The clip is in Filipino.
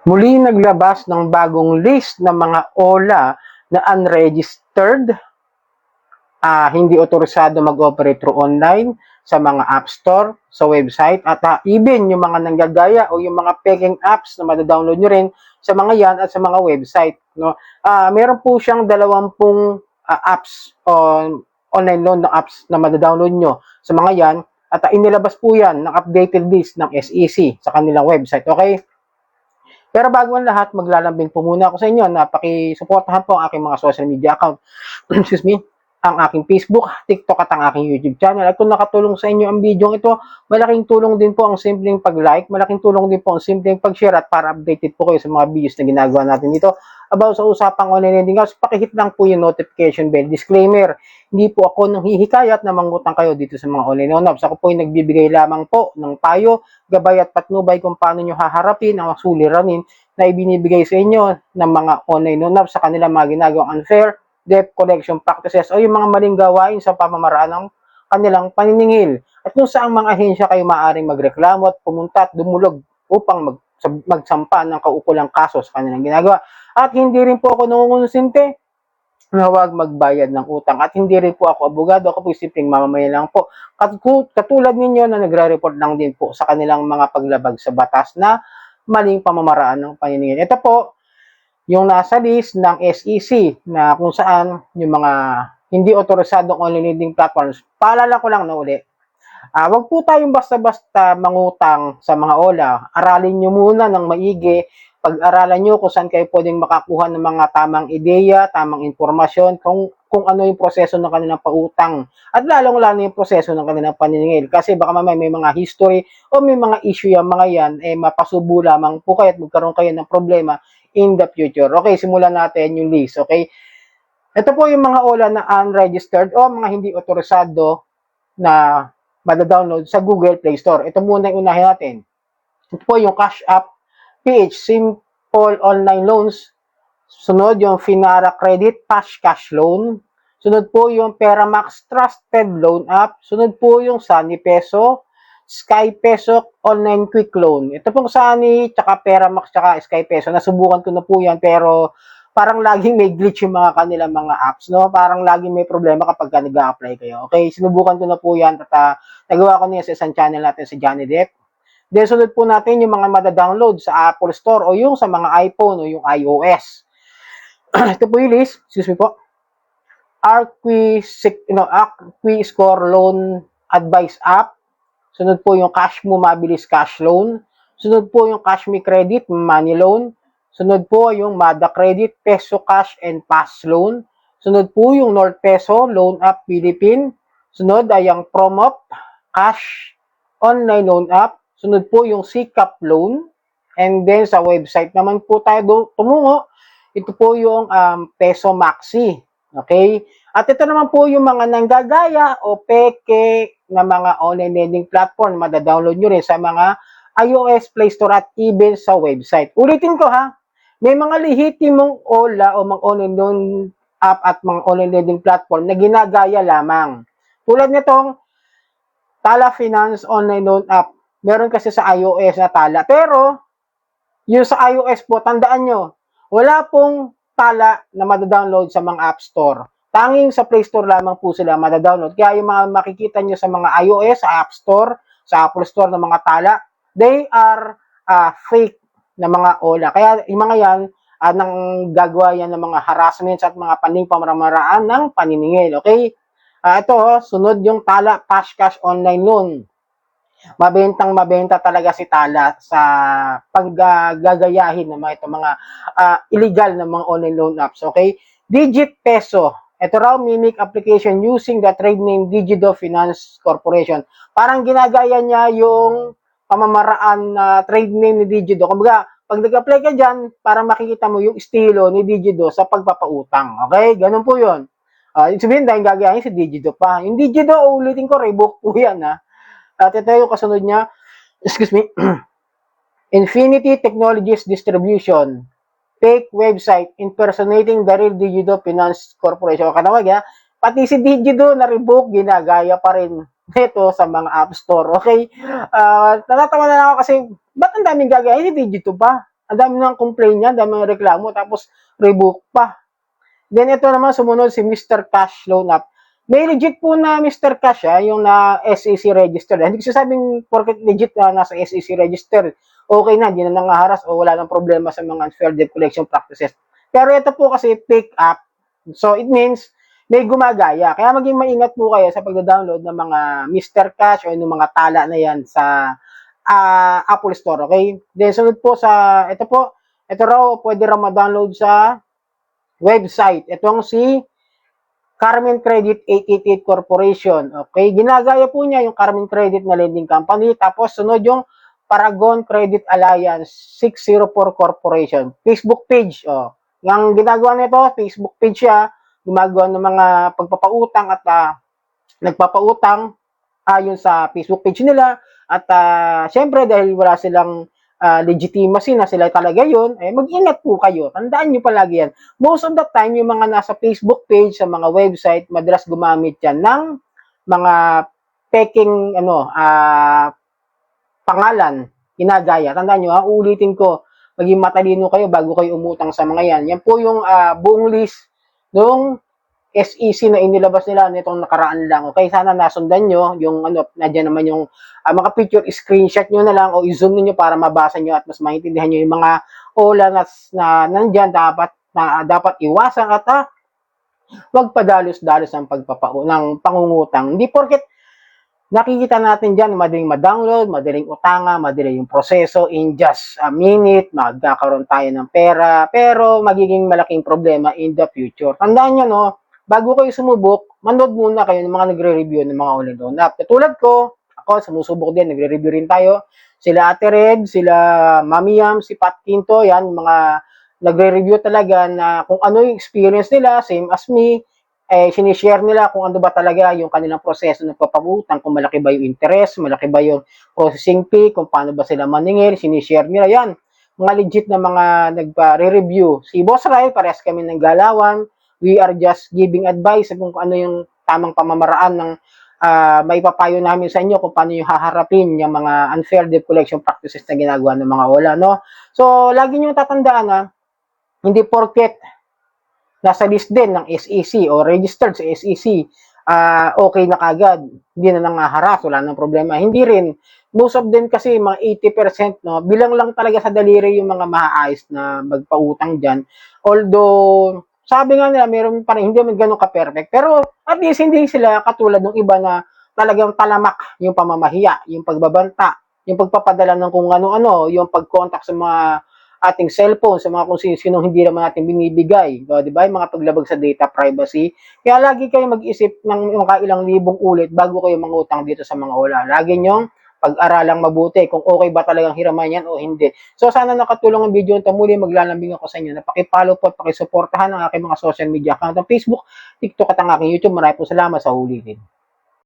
Muli naglabas ng bagong list ng mga OLA na unregistered, hindi otorisado mag-operate through online sa mga app store, sa website, at even yung mga nanggagaya o yung mga peking apps na madadownload nyo rin sa mga yan at sa mga website. No? Meron po siyang 20 apps o online loan na apps na madadownload nyo sa mga yan at inilabas po yan ng updated list ng SEC sa kanilang website. Okay? Pero bago ang lahat, maglalambing po muna ako sa inyo na pakisuportahan po ang aking mga social media account. Excuse me, ang aking Facebook, TikTok at ang aking YouTube channel. At kung nakatulong sa inyo ang video ito, malaking tulong din po ang simpleng pag-like, malaking tulong din po ang simpleng pag-share at para updated po kayo sa mga videos na ginagawa natin dito about sa usapang online lending house. Pakihit lang po yung notification bell. Disclaimer, hindi po ako nang hihikayat na mangutang kayo dito sa mga online loan apps. Ako po yung nagbibigay lamang po ng payo, gabay at patnubay kung paano nyo haharapin ang suliranin na ibinibigay sa inyo ng mga online loan apps sa kanilang mga ginagawang unfair debt collection practices o yung mga maling gawain sa pamamaraan ng kanilang paniningil. At kung saang mga ahensya kayo maaaring magreklamo at pumunta at dumulog upang magsampa ng kaukulang kaso sa kanilang ginagawa. At hindi rin po ako nangungonsinte na huwag magbayad ng utang. At hindi rin po ako abogado, ako po simpleng mamamayan lang po. Katulad ninyo na nagre-report lang din po sa kanilang mga paglabag sa batas na maling pamamaraan ng paniningil. Ito po, yung nasa list ng SEC na kung saan yung mga hindi otorisadong online lending platforms. Paalala ko lang na uli, wag po tayong basta-basta mangutang sa mga OLA. Aralin nyo muna ng maigi. Pag-aralan nyo kung saan kayo pwedeng makakuha ng mga tamang ideya, tamang informasyon, kung ano yung proseso ng kanilang pautang. At lalong-lalo yung proseso ng kanilang paniningil. Kasi baka mamaya may mga history o may mga issue yung mga yan, mapasubo lamang po kayo at magkaroon kayo ng problema in the future. Okay, simulan natin yung list. Okay? Ito po yung mga OLA na unregistered o mga hindi otorisado na madadownload sa Google Play Store. Ito muna yung unahin natin. Ito po yung Cash App PH Simple Online Loans. Sunod yung Finara Credit Cash Loan. Sunod po yung Peramax Trusted Loan App. Sunod po yung Sunny Peso, Sky Peso Online Quick Loan. Ito pong Sunny, tsaka Peramax, tsaka Sky Peso. Nasubukan ko na po yan pero parang laging may glitch yung mga kanilang mga apps, no? Parang laging may problema kapag nag-a-apply kayo. Okay, sinubukan ko na po yan at nagawa ko na yan sa isang channel natin sa Johnny Depp. Then sunod po natin yung mga madadownload sa Apple Store o yung sa mga iPhone o yung iOS. Ito po yung list, excuse me po. ArcQuick Score Loan Advice App. Sunod po yung Cashmo Mabilis Cash Loan. Sunod po yung Cashme Credit Money Loan. Sunod po yung Mada Credit Peso Cash and Pass Loan. Sunod po yung North Peso Loan App Philippine. Sunod ay yung Promop Cash Online Loan App. Sunod po yung Sikap Loan. And then sa website naman po tayo tumungo. Ito po yung Peso Maxi. Okay? At ito naman po yung mga nanggagaya o peke na mga online lending platform. Madadownload nyo rin sa mga iOS Play Store at even sa website. Ulitin ko ha. May mga lehitimong OLA o mga online loan app at mga online lending platform na ginagaya lamang. Tulad nitong Tala Finance Online Loan App. Meron kasi sa iOS na Tala. Pero, yung sa iOS po, tandaan nyo, wala pong Tala na madadownload sa mga App Store. Tanging sa Play Store lamang po sila madadownload. Kaya yung mga makikita nyo sa mga iOS, sa App Store, sa Apple Store ng mga Tala, they are fake na mga OLA. Kaya yung mga yan, nang gagawa yan ng mga harassments at mga pamamaraan ng paniningil. Okay? Ito, sunod yung Tala Cash Online Loan. Mabenta talaga si Tala sa paggagayahin ng mga illegal na mga online loan apps. Okay? Digit Peso. Ito raw, mimic application using the trade name Digido Finance Corporation. Parang ginagaya niya yung pamamaraan na trade name ni Digido. Kumbaga, pag nag-apply ka dyan, para makikita mo yung estilo ni Digido sa pagpapautang. Okay? Ganun po yun. Ibig sabihin, dahil gagayahin si Digido pa. Yung Digido, ulitin ko, Reebok po yan, ha? At ito yung kasunod niya, excuse me, Infinity Technologies Distribution, fake website impersonating the real Digido Finance Corporation. Kanawag ha, pati si Digido na Reebok, ginagaya pa rin nito sa mga App Store. Okay? Natatawa na ako kasi, ba't ang daming gagayahin si Digido pa? Ang dami ng complaint niya, ang dami ng reklamo, tapos rebook pa. Then ito naman sumunod si Mr. Cash Loan App. May legit po na Mr. Cash yung na SEC registered. Hindi ko sabing porket legit na nasa SEC registered, okay na, hindi na nangaharas o wala nang problema sa mga unfair debt collection practices. Pero ito po kasi fake app. So it means may gumagaya. Kaya maging maingat po kayo sa pagda-download ng mga Mr. Cash o yung mga tala na yan sa Apple Store, okay? Then sunod po sa, ito raw, pwede raw ma-download sa website. Itong si Carmen Credit 888 Corporation. Okay, ginagaya po niya yung Carmen Credit na lending company. Tapos sunod yung Paragon Credit Alliance 604 Corporation. Facebook page. Yung ginagawa nito, Facebook page siya. Gumagawa ng mga pagpapautang at nagpapautang ayon sa Facebook page nila. At syempre dahil wala silang legitimacy na sila talaga yun, mag-ingat po kayo. Tandaan nyo palagi yan. Most of the time, yung mga nasa Facebook page, sa mga website, madalas gumamit yan ng mga peking pangalan, ginagaya. Tandaan nyo, ulitin ko, maging matalino kayo bago kayo umutang sa mga yan. Yan po yung buong list ng SEC na inilabas nila nitong nakaraan lang. Okay, sana nasundan nyo yung nandiyan naman yung mga picture, screenshot nyo na lang o i-zoom niyo para mabasa nyo at mas maintindihan nyo yung mga OLA na nandiyan dapat iwasan at wag padalos-dalos ng ng pangungutang. Hindi porket nakikita natin dyan, madaling ma-download, madaling utanga, madaling yung proseso, in just a minute, magkakaroon tayo ng pera, pero magiging malaking problema in the future. Tandaan nyo, no, bago kayo sumubok, manood muna kayo ng mga nagre-review ng mga online loan app. Katulad ko, ako, sumusubok din, nagre-review rin tayo. Sila Ate Red, sila Mami Yam, si Pat Quinto, yan, mga nagre-review talaga na kung ano yung experience nila, same as me, sinishare nila kung ano ba talaga yung kanilang proseso ng papagutang, kung malaki ba yung interest, malaki ba yung processing fee, kung paano ba sila maningil, sinishare nila yan. Mga legit na mga nagpa-review. Si Boss Rai, parehas kami ng galawan. We are just giving advice kung ano yung tamang pamamaraan ng may papayo namin sa inyo kung paano yung haharapin yung mga unfair debt collection practices na ginagawa ng mga OLA, no? So, lagi nyo tatandaan hindi porket nasa list din ng SEC o registered sa SEC, okay na kagad, hindi na nangaharas, wala nang problema. Hindi rin. Most of them kasi, mga 80%, no, bilang lang talaga sa daliri yung mga maayos na magpautang dyan. Although, sabi nga nila, meron pa rin, hindi naman ganun ka-perfect. Pero, at least, hindi sila katulad ng iba na talagang talamak yung pamamahiya, yung pagbabanta, yung pagpapadala ng kung ano-ano, yung pag-contact sa mga ating cellphone, sa mga kung sino hindi naman natin binibigay. Di ba? Yung mga paglabag sa data privacy. Kaya lagi kayo mag-isip ng mga ilang libong ulit bago kayo mangutang dito sa mga OLA. Lagi nyong pag-aralang mabuti kung okay ba talagang hiraman yan o hindi. So sana nakatulong ang video ito. Muli maglalambing ako sa inyo na pakipollow po at pakisuportahan ang aking mga social media account ng Facebook, TikTok at ang aking YouTube. Maraming po salamat sa ulitin.